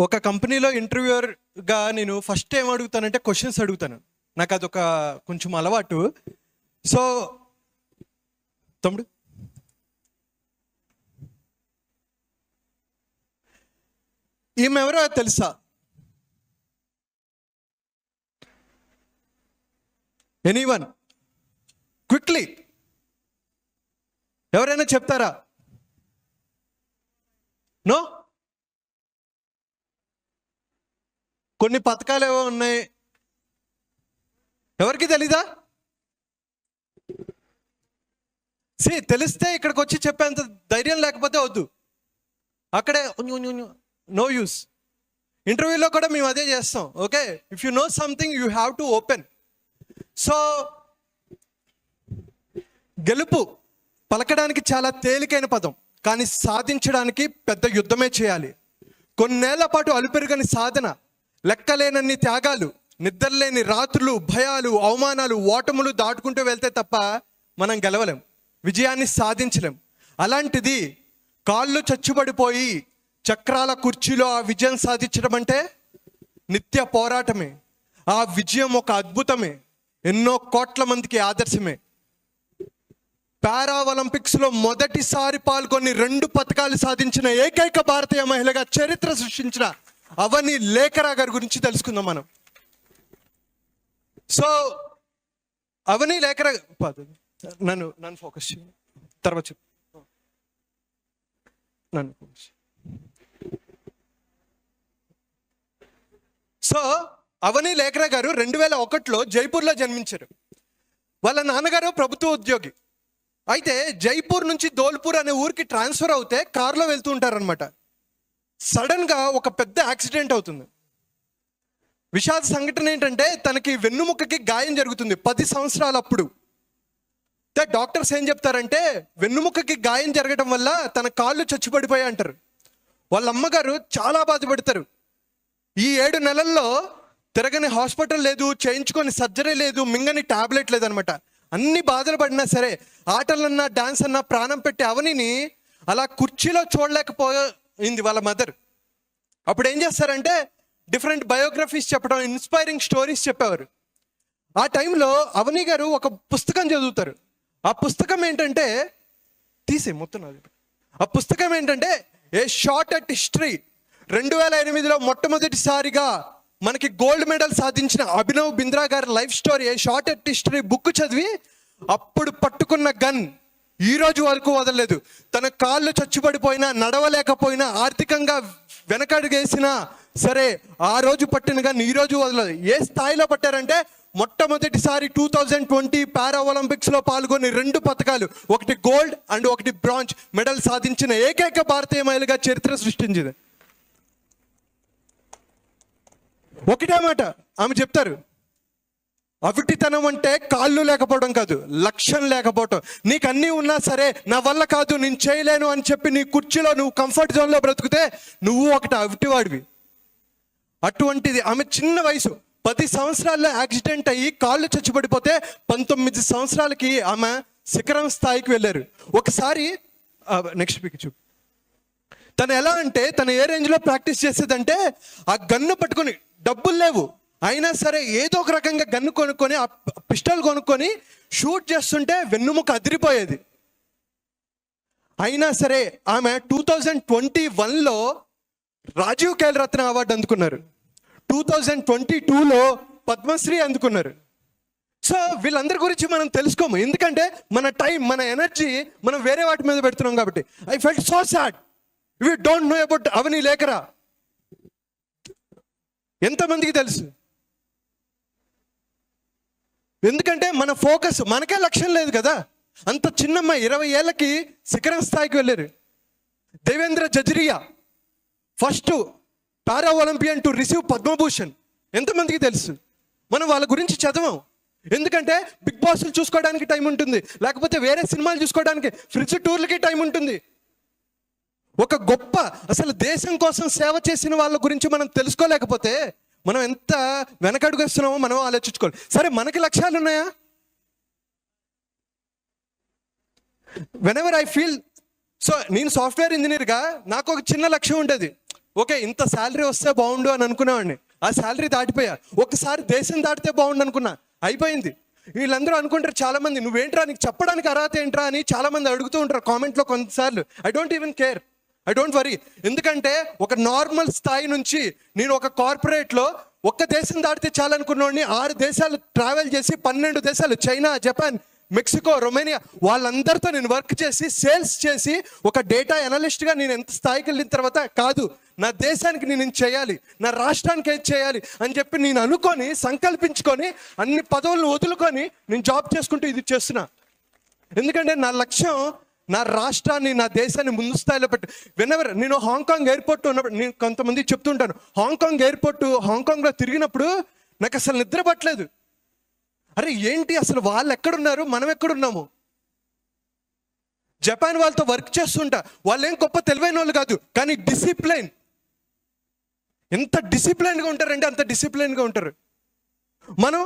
ఒక కంపెనీలో ఇంటర్వ్యూయర్గా నేను ఫస్ట్ ఏం అడుగుతానంటే క్వశ్చన్స్ అడుగుతాను. నాకు అదొక కొంచెం అలవాటు. సో తమ్ముడు, ఈమె ఎవరో తెలుసా? ఎనీవన్? క్విక్లీ ఎవరైనా చెప్తారా? నో? కొన్ని పథకాలు ఏవో ఉన్నాయి, ఎవరికి తెలీదా? తెలిస్తే ఇక్కడికి వచ్చి చెప్పేంత ధైర్యం లేకపోతే వద్దు, అక్కడే నో యూస్. ఇంటర్వ్యూలో కూడా మేము అదే చేస్తాం. Okay, if you know something you have to open. So గెలుపు పలకడానికి చాలా తేలికైన పదం, కానీ సాధించడానికి పెద్ద యుద్ధమే చేయాలి. కొన్నేళ్ల పాటు అలుపెరుగని సాధన, లెక్కలేనన్ని త్యాగాలు, నిద్రలేని రాత్రులు, భయాలు, అవమానాలు, ఓటములు దాటుకుంటూ వెళ్తే తప్ప మనం గెలవలేం, విజయాన్ని సాధించలేం. అలాంటిది కాళ్ళు చచ్చుబడిపోయి చక్రాల కుర్చీలో ఆ విజయం సాధించడం అంటే నిత్య పోరాటమే. ఆ విజయం ఒక అద్భుతమే, ఎన్నో కోట్ల మందికి ఆదర్శమే. పారా ఒలింపిక్స్లో మొదటిసారి పాల్గొని 2 పథకాలు సాధించిన ఏకైక భారతీయ మహిళగా చరిత్ర సృష్టించిన అవని లేఖరా గారి గురించి తెలుసుకుందాం మనం. సో అవని లేఖరా, నన్ను ఫోకస్ చేయండి, తర్వాత చెప్పు. నన్ను ఫోకస్. సో అవని లేఖరా గారు 2001లో జైపూర్లో జన్మించారు. వాళ్ళ నాన్నగారు ప్రభుత్వ ఉద్యోగి. అయితే జైపూర్ నుంచి ధోల్పూర్ అనే ఊరికి ట్రాన్స్ఫర్ అవుతే కారులో వెళ్తూ ఉంటారనమాట. సడన్గా ఒక పెద్ద యాక్సిడెంట్ అవుతుంది. విషాద సంఘటన ఏంటంటే తనకి వెన్నుముక్కకి గాయం జరుగుతుంది 10 సంవత్సరాలు అప్పుడు. డాక్టర్స్ ఏం చెప్తారంటే వెన్నుముక్కకి గాయం జరగడం వల్ల తన కాళ్ళు చచ్చుబడిపోయాయి అంటారు. వాళ్ళ అమ్మగారు చాలా బాధపడతారు. ఈ 7 నెలల్లో తిరగని హాస్పిటల్ లేదు, చేయించుకొని సర్జరీ లేదు, మింగని టాబ్లెట్ లేదనమాట. అన్ని బాధలు పడినా సరే ఆటలన్నా డాన్స్ అన్నా ప్రాణం పెట్టి అవనిని అలా కుర్చీలో చూడలేకపోయింది వాళ్ళ మదర్. అప్పుడు ఏం చేస్తారంటే డిఫరెంట్ బయోగ్రఫీస్ చెప్పడం, ఇన్స్పైరింగ్ స్టోరీస్ చెప్పేవారు. ఆ టైంలో అవని గారు ఒక పుస్తకం చదువుతారు. ఆ పుస్తకం ఏంటంటే ఆ పుస్తకం ఏంటంటే ఏ షార్ట్ అట్ హిస్టరీ. 2008లో మొట్టమొదటిసారిగా మనకి గోల్డ్ మెడల్ సాధించిన అభినవ్ బింద్రా గారి life story A short at history book చదివి అప్పుడు పట్టుకున్న గన్ ఈ రోజు వరకు వదలలేదు. తన కాళ్ళు చచ్చుబడిపోయినా, నడవలేకపోయినా, ఆర్థికంగా వెనకడుగేసినా సరే ఆ రోజు పట్టిన గన్ ఈ రోజు వదలలేదు. ఏ స్థాయిలో పట్టారంటే మొట్టమొదటిసారి 2020 పారా ఒలింపిక్స్లో పాల్గొని 2 పథకాలు, ఒకటి గోల్డ్ అండ్ ఒకటి బ్రాంజ్ మెడల్ సాధించిన ఏకైక భారతీయ మహిళగా చరిత్ర సృష్టించింది. ఒకటే మాట ఆమె చెప్తారు, అవిటితనం అంటే కాళ్ళు లేకపోవడం కాదు, లక్ష్యం లేకపోవడం. నీకు అన్నీ ఉన్నా సరే నా వల్ల కాదు, నేను చేయలేను అని చెప్పి నీ కుర్చీలో నువ్వు కంఫర్ట్ జోన్లో బ్రతుకుతే నువ్వు ఒకటి అవిటివాడివి. అటువంటిది ఆమె చిన్న వయసు 10 సంవత్సరాల్లో యాక్సిడెంట్ అయ్యి కాళ్ళు చచ్చుబడిపోతే 19 సంవత్సరాలకి ఆమె శిఖరం స్థాయికి వెళ్ళారు. ఒకసారి నెక్స్ట్ పిక్ చూపు. తను ఎలా అంటే తను ఏ రేంజ్లో ప్రాక్టీస్ చేసేదంటే ఆ గన్ను పట్టుకొని, డబ్బులు లేవు అయినా సరే ఏదో ఒక రకంగా గన్ను కొనుక్కొని ఆ పిస్టల్ కొనుక్కొని షూట్ చేస్తుంటే వెన్నుముక అదిరిపోయేది. అయినా సరే ఆమె 2021లో రాజీవ్ ఖేల్ రత్న అవార్డు అందుకున్నారు. 2022లో పద్మశ్రీ అందుకున్నారు. సో వీళ్ళందరి గురించి మనం తెలుసుకోము, ఎందుకంటే మన టైం, మన ఎనర్జీ మనం వేరే వాటి మీద పెడుతున్నాం కాబట్టి. I felt so sad we don't know about Avani Lekhara. ఎంతమందికి తెలుసు? ఎందుకంటే మన ఫోకస్, మనకే లక్ష్యం లేదు కదా. అంత చిన్నమ్మాయి 20 ఏళ్ళకి శిఖరం స్థాయికి వెళ్ళారు. Devendra Jhajharia first para Olympian to receive Padma Bhushan. ఎంతమందికి తెలుసు? మనం వాళ్ళ గురించి చదవం, ఎందుకంటే బిగ్ బాస్లు చూసుకోవడానికి టైం ఉంటుంది, లేకపోతే వేరే సినిమాలు చూసుకోవడానికి, ఫ్రిడ్జ్ టూర్లకి టైం ఉంటుంది. ఒక గొప్ప అసలు దేశం కోసం సేవ చేసిన వాళ్ళ గురించి మనం తెలుసుకోలేకపోతే మనం ఎంత వెనకడుగేస్తున్నామో మనం ఆలోచించుకోవాలి. సరే, మనకి లక్ష్యాలు ఉన్నాయా? వెనెవర్ ఐ ఫీల్ సో నేను సాఫ్ట్వేర్ ఇంజనీర్గా నాకు ఒక చిన్న లక్ష్యం ఉండేది. ఓకే ఇంత శాలరీ వస్తే బాగుండు అని అనుకునేవాడిని, ఆ శాలరీ దాటిపోయా. ఒకసారి దేశం దాటితే బాగుండు అనుకున్నా, అయిపోయింది. వీళ్ళందరూ అనుకుంటారు చాలా మంది, నువ్వేంట్రా, నీకు చెప్పడానికి అర్హత ఏంట్రా అని చాలా మంది అడుగుతూ ఉంటారు కామెంట్లో కొన్నిసార్లు. I don't even care, I don't worry. ఎందుకంటే ఒక నార్మల్ స్థాయి నుంచి నేను ఒక కార్పొరేట్లో ఒక్క దేశం దాటితే చాలనుకున్నోడిని 6 దేశాలు ట్రావెల్ చేసి 12 దేశాలు, చైనా, జపాన్, మెక్సికో, రొమేనియా, వాళ్ళందరితో నేను వర్క్ చేసి సేల్స్ చేసి ఒక డేటా అనలిస్ట్గా నేను ఎంత స్థాయికి వెళ్ళిన తర్వాత కాదు, నా దేశానికి నేను చేయాలి, నా రాష్ట్రానికి ఏది చేయాలి అని చెప్పి నేను అనుకొని సంకల్పించుకొని అన్ని పదవులను వదులుకొని నేను జాబ్ చేసుకుంటూ ఇది చేస్తున్నా. ఎందుకంటే నా లక్ష్యం నా రాష్ట్రాన్ని, నా దేశాన్ని ముందు స్థాయిలో పెట్టి. వెనెవర్ నేను హాంకాంగ్ ఎయిర్పోర్ట్ ఉన్నప్పుడు, నేను కొంతమంది చెప్తుంటాను, హాంకాంగ్లో తిరిగినప్పుడు నాకు అసలు నిద్ర పట్టలేదు. అరే ఏంటి అసలు, వాళ్ళు ఎక్కడున్నారు, మనం ఎక్కడున్నాము. జపాన్ వాళ్ళతో వర్క్ చేస్తుంటా, వాళ్ళు ఏం గొప్ప తెలివైన వాళ్ళు కాదు, కానీ డిసిప్లైన్, ఎంత డిసిప్లైన్గా ఉంటారంటే అంత డిసిప్లైన్గా ఉంటారు. మనం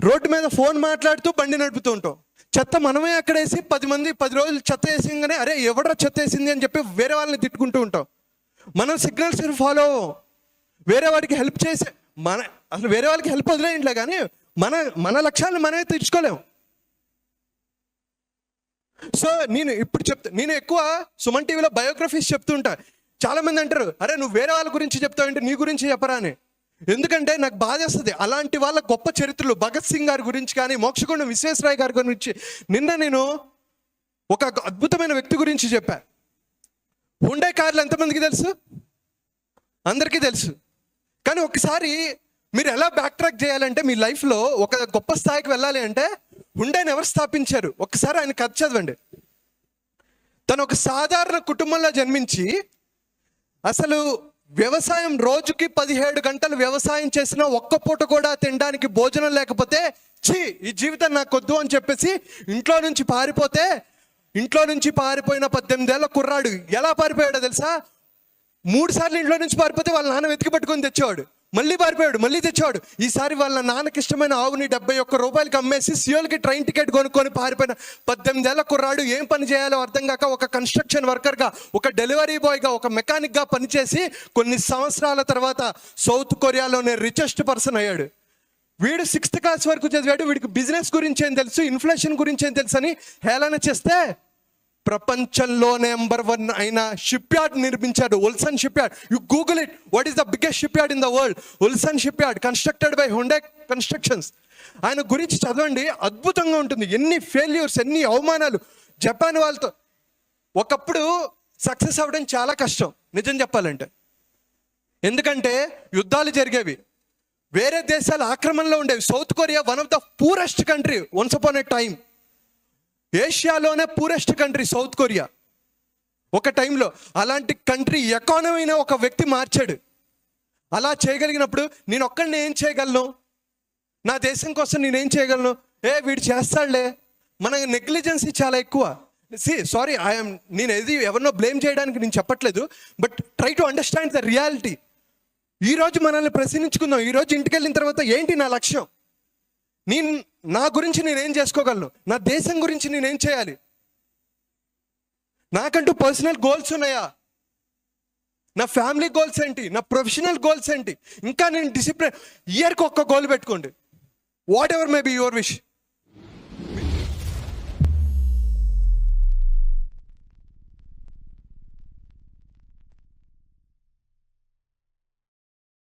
రోడ్డు మీద ఫోన్ మాట్లాడుతూ బండి నడుపుతూ ఉంటాం, చెత్త మనమే అక్కడేసి 10 రోజులు చెత్త వేసింగానే అరే ఎవడరా చెత్త వేసింది అని చెప్పి వేరే వాళ్ళని తిట్టుకుంటూ ఉంటాం. మనం సిగ్నల్స్ ఫాలో అవ్వం, వేరే వాడికి హెల్ప్ చేసే అసలు వేరే వాళ్ళకి హెల్ప్ వదిలేయండిలే, కానీ మన లక్ష్యాలను మనమే తీర్చుకోలేము. సో నేను ఇప్పుడు నేను ఎక్కువ సుమన్ టీవీలో బయోగ్రఫీస్ చెప్తుంటా. చాలా మంది అంటారు, అరే నువ్వు వేరే వాళ్ళ గురించి చెప్తావంటే నీ గురించి చెప్పరా అని. ఎందుకంటే నాకు బాధ వస్తుంది, అలాంటి వాళ్ళ గొప్ప చరిత్రలు, భగత్ సింగ్ గారి గురించి కానీ, మోక్షగుండం విశ్వేశ్వరయ్య గారి గురించి. నిన్న నేను ఒక అద్భుతమైన వ్యక్తి గురించి చెప్పా. హుండై కార్లు ఎంతమందికి తెలుసు? అందరికీ తెలుసు. కానీ ఒకసారి మీరు ఎలా బ్యాక్ ట్రాక్ చేయాలంటే మీ లైఫ్లో ఒక గొప్ప స్థాయికి వెళ్ళాలి అంటే హుండైని ఎవరు స్థాపించారు, ఒకసారి ఆయన కథ చదవండి. తను ఒక సాధారణ కుటుంబంలో జన్మించి అసలు వ్యవసాయం, రోజుకి 17 గంటలు వ్యవసాయం చేసిన ఒక్క పూట కూడా తినడానికి భోజనం లేకపోతే ఈ జీవితం నాకు వద్దు అని చెప్పేసి ఇంట్లో నుంచి పారిపోయిన 18 ఏళ్ల కుర్రాడు ఎలా పారిపోయాడో తెలుసా? 3 సార్లు ఇంట్లో నుంచి పారిపోతే వాళ్ళ నాన్న వెతికి పట్టుకొని తెచ్చేవాడు, మళ్ళీ పారిపోయాడు, మళ్ళీ తెచ్చేవాడు. ఈసారి వాళ్ళ నాన్నకి ఇష్టమైన ఆవుని 71 రూపాయలకి అమ్మేసి సియోల్కి ట్రైన్ టికెట్ కొనుక్కొని పారిపోయిన 18 ఏళ్ల కుర్రాడు ఏం పని చేయాలో అర్థం కాక ఒక కన్స్ట్రక్షన్ వర్కర్గా, ఒక డెలివరీ బాయ్గా, ఒక మెకానిక్గా పనిచేసి కొన్ని సంవత్సరాల తర్వాత సౌత్ కొరియాలోనే రిచెస్ట్ పర్సన్ అయ్యాడు. వీడు 6th క్లాస్ వరకు చదివాడు, వీడికి బిజినెస్ గురించి ఏం తెలుసు, ఇన్ఫ్లేషన్ గురించి ఏం తెలుసు అని హేళన చేస్తే ప్రపంచంలో నెంబర్ 1 అయిన షిప్ యార్డ్ నిర్మించాడు, Ulsan shipyard. You Google it, what is the biggest shipyard in the world? Ulsan shipyard, constructed by Hyundai constructions. ఆయన గురించి చదవండి, అద్భుతంగా ఉంటుంది. ఎన్ని ఫెయిల్యూర్స్, ఎన్ని అవమానాలు. జపాన్ వాళ్ళతో ఒకప్పుడు సక్సెస్ అవ్వడం చాలా కష్టం నిజం చెప్పాలంటే, ఎందుకంటే యుద్ధాలు జరిగేవి, వేరే దేశాలు ఆక్రమణలో ఉండేవి. South Korea one of the poorest country once upon a time. ఏషియాలోనే పూరెస్ట్ కంట్రీ సౌత్ కొరియా ఒక టైంలో. అలాంటి కంట్రీ ఎకానమీని ఒక వ్యక్తి మార్చాడు. అలా చేయగలిగినప్పుడు నేను ఒక్కడిని ఏం చేయగలను, నా దేశం కోసం నేనేం చేయగలను? వీడు చేస్తాడులే. మన నెగ్లిజెన్సీ చాలా ఎక్కువ. సారీ, నేను ఎవరినో బ్లేమ్ చేయడానికి నేను చెప్పట్లేదు, but try to understand the reality. ఈరోజు మనల్ని ప్రశ్నించుకుందాం. ఈరోజు ఇంటికి వెళ్ళిన తర్వాత ఏంటి నా లక్ష్యం, నా గురించి నేనేం చేసుకోగలను, నా దేశం గురించి నేనేం చేయాలి, నాకంటూ పర్సనల్ గోల్స్ ఉన్నాయా, నా ఫ్యామిలీ గోల్స్ ఏంటి, నా ప్రొఫెషనల్ గోల్స్ ఏంటి. ఇంకా నేను డిసిప్లిన్, ఇయర్కి ఒక్క గోల్ పెట్టుకోండి, what ever may be your wish.